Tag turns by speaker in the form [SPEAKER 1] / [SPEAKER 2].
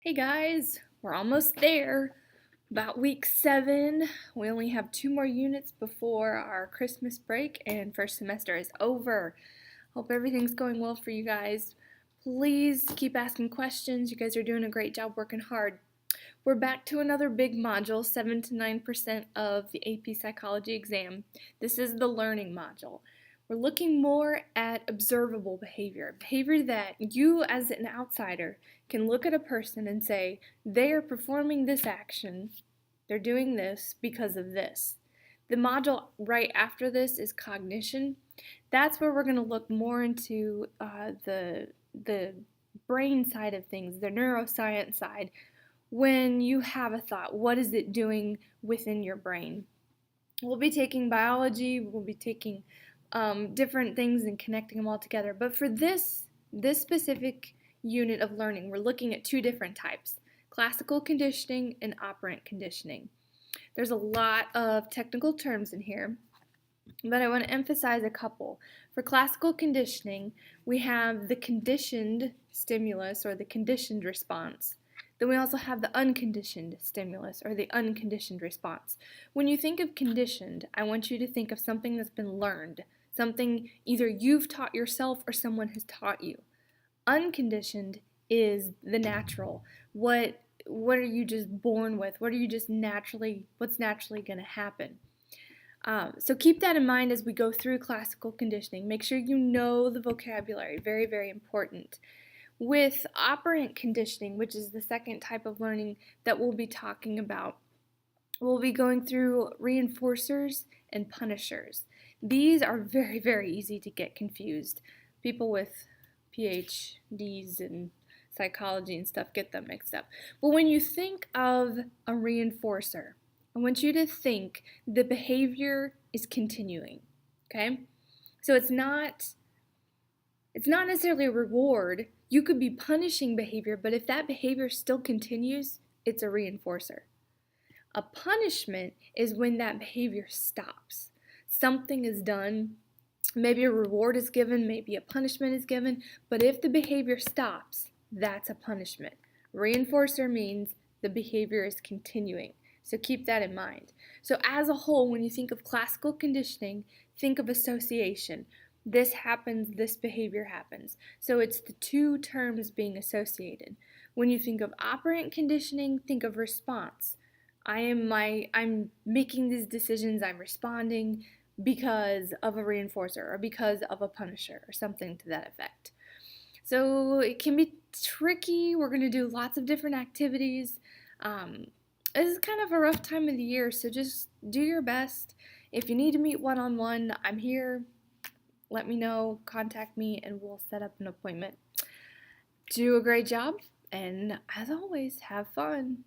[SPEAKER 1] Hey guys, we're almost there. About week 7. We only have 2 more units before our Christmas break and first semester is over. Hope everything's going well for you guys. Please keep asking questions. You guys are doing a great job working hard. We're back to another big module, 7 to 9% of the AP Psychology exam. This is the learning module. We're looking more at observable behavior that you as an outsider can look at a person and say, they are performing this action, they're doing this because of this. The module right after this is cognition. That's where we're going to look more into the brain side of things, the neuroscience side. When you have a thought, what is it doing within your brain? We'll be taking biology, we'll be taking different things and connecting them all together. But for this specific unit of learning, we're looking at 2 different types: classical conditioning and operant conditioning. There's a lot of technical terms in here, but I want to emphasize a couple. For classical conditioning, we have the conditioned stimulus or the conditioned response. Then we also have the unconditioned stimulus or the unconditioned response. When you think of conditioned, I want you to think of something that's been learned, something either you've taught yourself or someone has taught you. Unconditioned is the natural. What are you just born with? What's naturally going to happen? So keep that in mind as we go through classical conditioning. Make sure you know the vocabulary. Very, very important. With operant conditioning, which is the second type of learning that we'll be talking about, we'll be going through reinforcers and punishers. These are very, very easy to get confused. People with PhDs in psychology and stuff get them mixed up. But when you think of a reinforcer, I want you to think the behavior is continuing, okay? So it's not necessarily a reward. You could be punishing behavior, but if that behavior still continues, it's a reinforcer. A punishment is when that behavior stops. Something is done, maybe a reward is given, maybe a punishment is given, but if the behavior stops, that's a punishment. Reinforcer means the behavior is continuing. So keep that in mind. So as a whole, when you think of classical conditioning, think of association. This happens, this behavior happens. So it's the 2 terms being associated. When you think of operant conditioning, think of response. I'm making these decisions, I'm responding because of a reinforcer or because of a punisher or something to that effect. So it can be tricky. We're going to do lots of different activities. This is kind of a rough time of the year, so just do your best. If you need to meet one-on-one, I'm here. Let me know, contact me, and we'll set up an appointment. Do a great job, and as always, have fun.